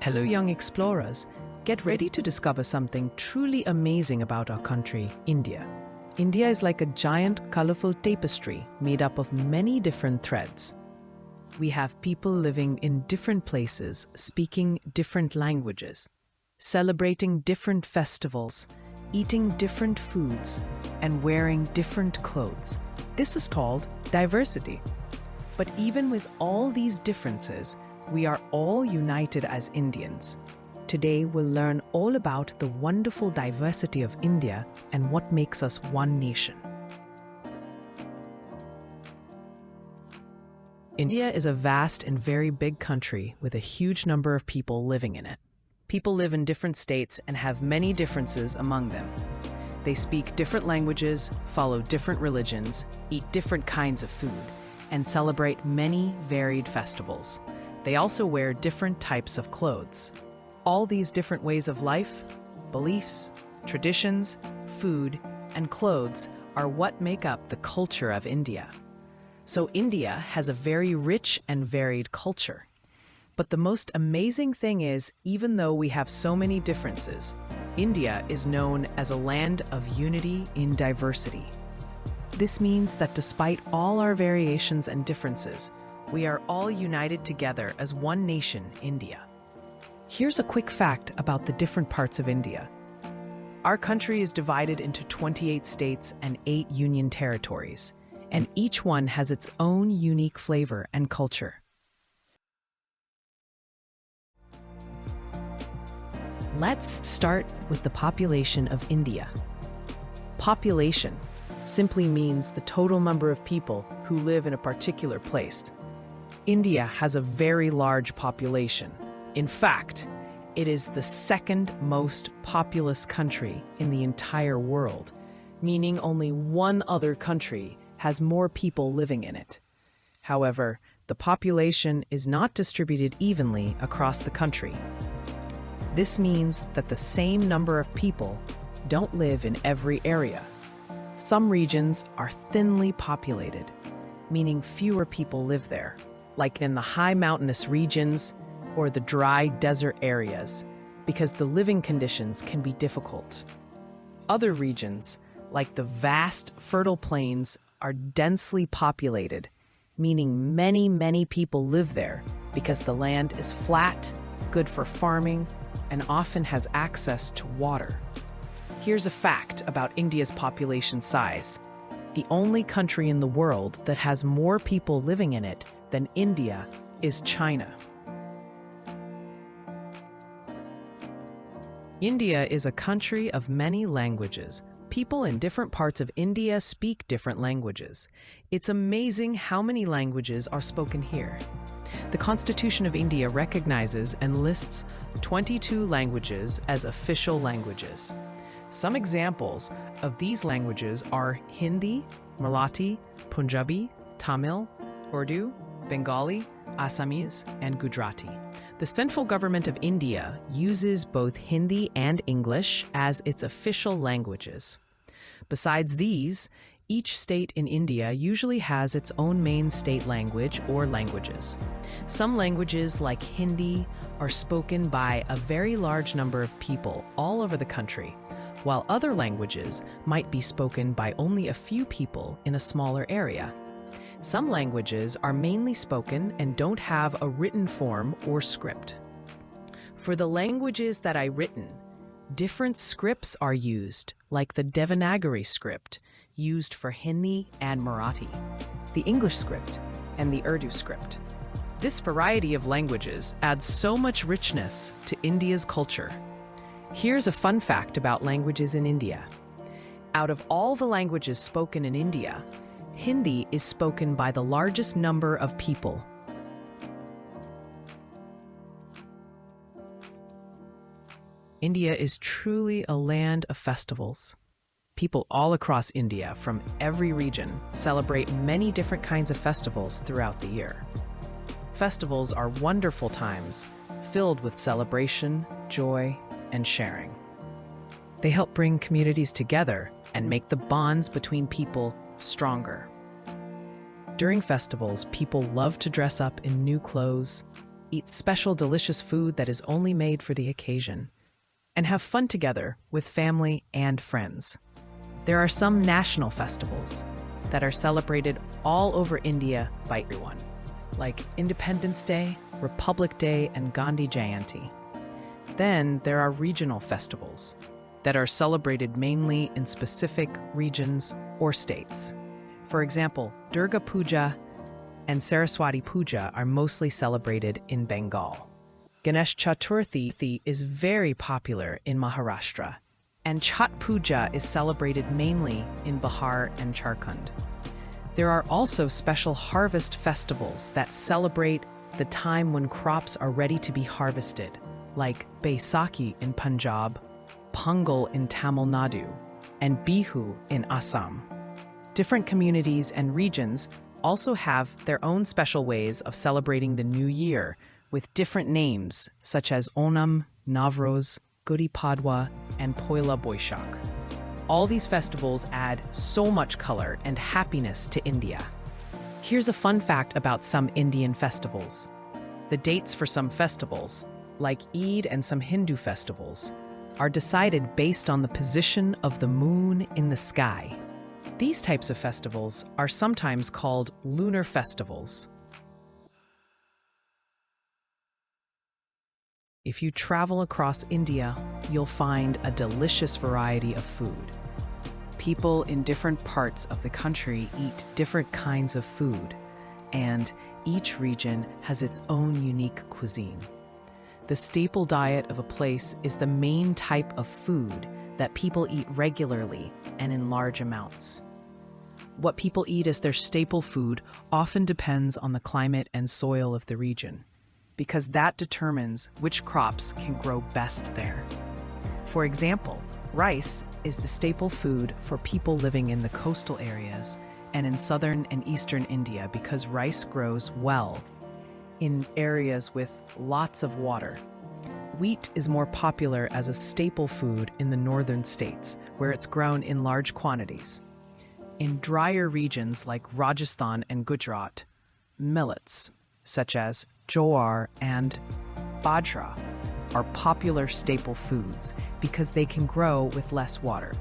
Hello, young explorers. Get ready to discover something truly amazing about our country, India. India is like a giant, colorful tapestry made up of many different threads. We have people living in different places, speaking different languages, celebrating different festivals, eating different foods, and wearing different clothes. This is called diversity. But even with all these differences, we are all united as Indians. Today, we'll learn all about the wonderful diversity of India and what makes us one nation. India is a vast and very big country with a huge number of people living in it. People live in different states and have many differences among them. They speak different languages, follow different religions, eat different kinds of food, and celebrate many varied festivals. They also wear different types of clothes. All these different ways of life, beliefs, traditions, food, and clothes are what make up the culture of India. So India has a very rich and varied culture. But the most amazing thing is, even though we have so many differences, India is known as a land of unity in diversity. This means that despite all our variations and differences, we are all united together as one nation, India. Here's a quick fact about the different parts of India. Our country is divided into 28 states and 8 union territories, and each one has its own unique flavor and culture. Let's start with the population of India. Population simply means the total number of people who live in a particular place. India has a very large population. In fact, it is the second most populous country in the entire world, meaning only one other country has more people living in it. However, the population is not distributed evenly across the country. This means that the same number of people don't live in every area. Some regions are thinly populated, meaning fewer people live there, like in the high mountainous regions or the dry desert areas, because the living conditions can be difficult. Other regions, like the vast fertile plains, are densely populated, meaning many people live there because the land is flat, good for farming, and often has access to water. Here's a fact about India's population size. The only country in the world that has more people living in it than India is China. India is a country of many languages. People in different parts of India speak different languages. It's amazing how many languages are spoken here. The Constitution of India recognizes and lists 22 languages as official languages. Some examples of these languages are Hindi, Marathi, Punjabi, Tamil, Urdu, Bengali, Assamese, and Gujarati. The central government of India uses both Hindi and English as its official languages. Besides these, each state in India usually has its own main state language or languages. Some languages, like Hindi, are spoken by a very large number of people all over the country, while other languages might be spoken by only a few people in a smaller area. Some languages are mainly spoken and don't have a written form or script. For the languages that I written, different scripts are used, like the Devanagari script, used for Hindi and Marathi, the English script, and the Urdu script. This variety of languages adds so much richness to India's culture. Here's a fun fact about languages in India. Out of all the languages spoken in India, Hindi is spoken by the largest number of people. India is truly a land of festivals. People all across India from every region celebrate many different kinds of festivals throughout the year. Festivals are wonderful times filled with celebration, joy, and sharing. They help bring communities together and make the bonds between people stronger. During festivals, people love to dress up in new clothes, eat special delicious food that is only made for the occasion, and have fun together with family and friends. There are some national festivals that are celebrated all over India by everyone, like Independence Day, Republic Day, and Gandhi Jayanti. Then there are regional festivals that are celebrated mainly in specific regions or states. For example, Durga Puja and Saraswati Puja are mostly celebrated in Bengal. Ganesh Chaturthi is very popular in Maharashtra, and Chhat Puja is celebrated mainly in Bihar and Jharkhand. There are also special harvest festivals that celebrate the time when crops are ready to be harvested, like Baisakhi in Punjab, Pongal in Tamil Nadu, and Bihu in Assam. Different communities and regions also have their own special ways of celebrating the new year with different names such as Onam, Navroz, Gudi Padwa, and Poila Boishakh. All these festivals add so much color and happiness to India. Here's a fun fact about some Indian festivals. The dates for some festivals, like Eid and some Hindu festivals, are decided based on the position of the moon in the sky. These types of festivals are sometimes called lunar festivals. If you travel across India, you'll find a delicious variety of food. People in different parts of the country eat different kinds of food, and each region has its own unique cuisine. The staple diet of a place is the main type of food that people eat regularly and in large amounts. What people eat as their staple food often depends on the climate and soil of the region, because that determines which crops can grow best there. For example, rice is the staple food for people living in the coastal areas and in southern and eastern India because rice grows well in areas with lots of water. Wheat is more popular as a staple food in the northern states, where it's grown in large quantities. In drier regions like Rajasthan and Gujarat, millets, such as jowar and bajra, are popular staple foods because they can grow with less water.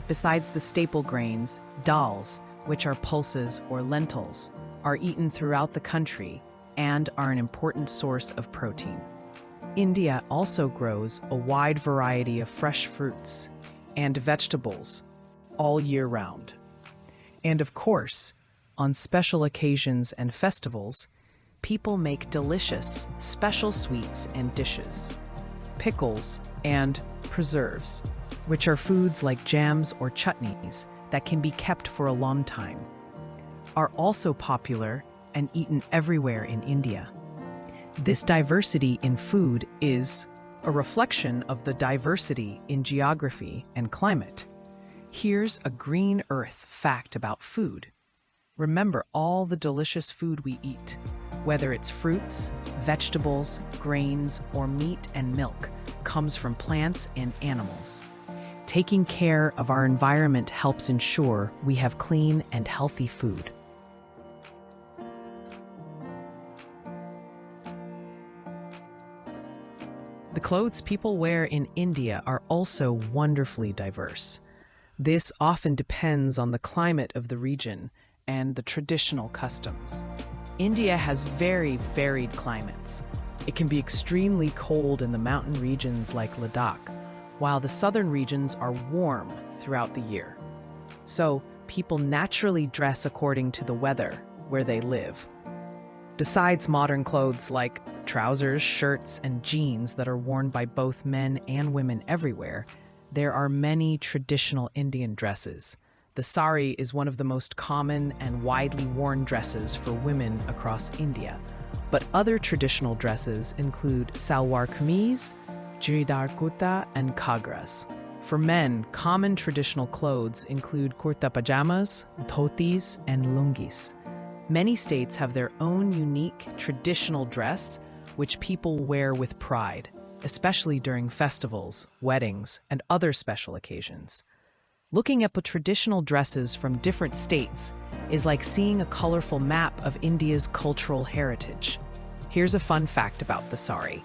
Besides the staple grains, dals, which are pulses or lentils, are eaten throughout the country and are an important source of protein. India also grows a wide variety of fresh fruits and vegetables all year round. And of course, on special occasions and festivals, people make delicious, special sweets and dishes. Pickles and preserves, which are foods like jams or chutneys that can be kept for a long time, are also popular and eaten everywhere in India. This diversity in food is a reflection of the diversity in geography and climate. Here's a green earth fact about food. Remember all the delicious food we eat, whether it's fruits, vegetables, grains, or meat and milk, comes from plants and animals. Taking care of our environment helps ensure we have clean and healthy food. The clothes people wear in India are also wonderfully diverse. This often depends on the climate of the region and the traditional customs. India has very varied climates. It can be extremely cold in the mountain regions like Ladakh, while the southern regions are warm throughout the year. So people naturally dress according to the weather where they live. Besides modern clothes like trousers, shirts, and jeans that are worn by both men and women everywhere, there are many traditional Indian dresses. The sari is one of the most common and widely worn dresses for women across India. But other traditional dresses include salwar kameez, churidar kurta, and khagras. For men, common traditional clothes include kurta pajamas, dhotis, and lungis. Many states have their own unique traditional dress, which people wear with pride, especially during festivals, weddings, and other special occasions. Looking at the traditional dresses from different states is like seeing a colorful map of India's cultural heritage. Here's a fun fact about the sari.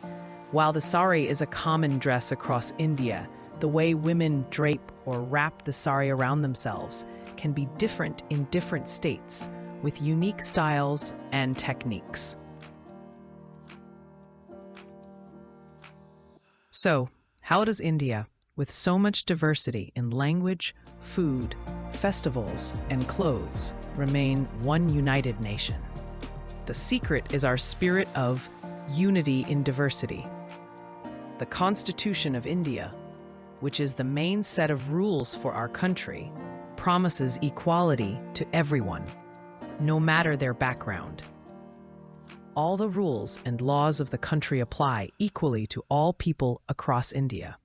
While the sari is a common dress across India, the way women drape or wrap the sari around themselves can be different in different states, with unique styles and techniques. So, how does India, with so much diversity in language, food, festivals, and clothes, remain one united nation? The secret is our spirit of unity in diversity. The Constitution of India, which is the main set of rules for our country, promises equality to everyone, no matter their background. All the rules and laws of the country apply equally to all people across India.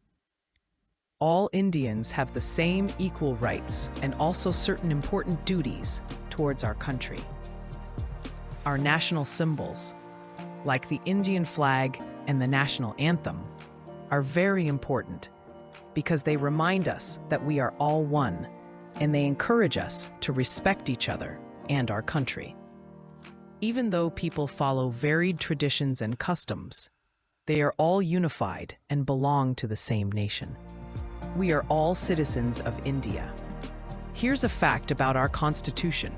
All Indians have the same equal rights and also certain important duties towards our country. Our national symbols, like the Indian flag and the national anthem, are very important because they remind us that we are all one, and they encourage us to respect each other and our country. Even though people follow varied traditions and customs, they are all unified and belong to the same nation. We are all citizens of India. Here's a fact about our Constitution.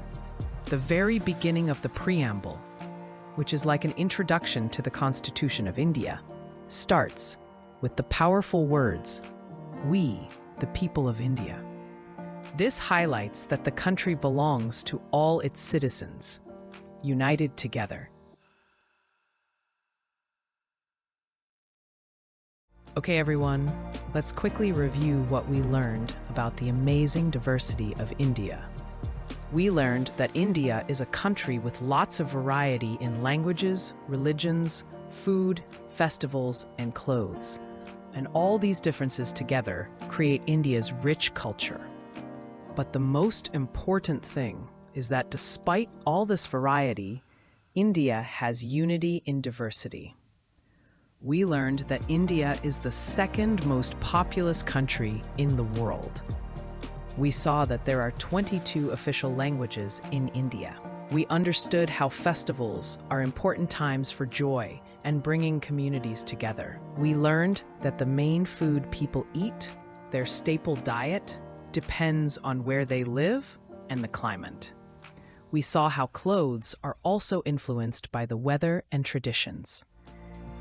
The very beginning of the preamble, which is like an introduction to the Constitution of India, starts with the powerful words, "We, the people of India." This highlights that the country belongs to all its citizens, united together. Okay, everyone, let's quickly review what we learned about the amazing diversity of India. We learned that India is a country with lots of variety in languages, religions, food, festivals, and clothes. And all these differences together create India's rich culture. But the most important thing is that despite all this variety, India has unity in diversity. We learned that India is the second most populous country in the world. We saw that there are 22 official languages in India. We understood how festivals are important times for joy and bringing communities together. We learned that the main food people eat, their staple diet, depends on where they live and the climate. We saw how clothes are also influenced by the weather and traditions.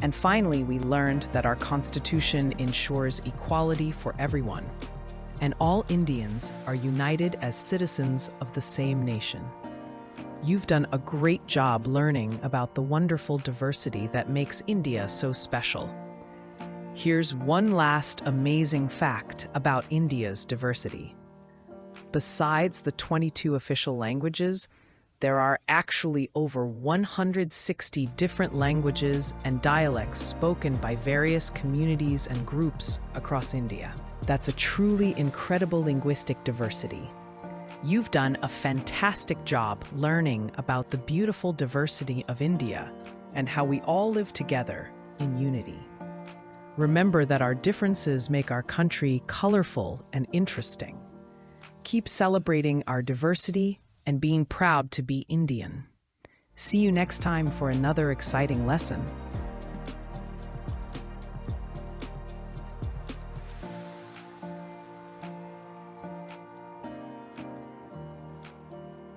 And finally, we learned that our Constitution ensures equality for everyone, and all Indians are united as citizens of the same nation. You've done a great job learning about the wonderful diversity that makes India so special. Here's one last amazing fact about India's diversity. Besides the 22 official languages, there are actually over 160 different languages and dialects spoken by various communities and groups across India. That's a truly incredible linguistic diversity. You've done a fantastic job learning about the beautiful diversity of India and how we all live together in unity. Remember that our differences make our country colorful and interesting. Keep celebrating our diversity and being proud to be Indian. See you next time for another exciting lesson.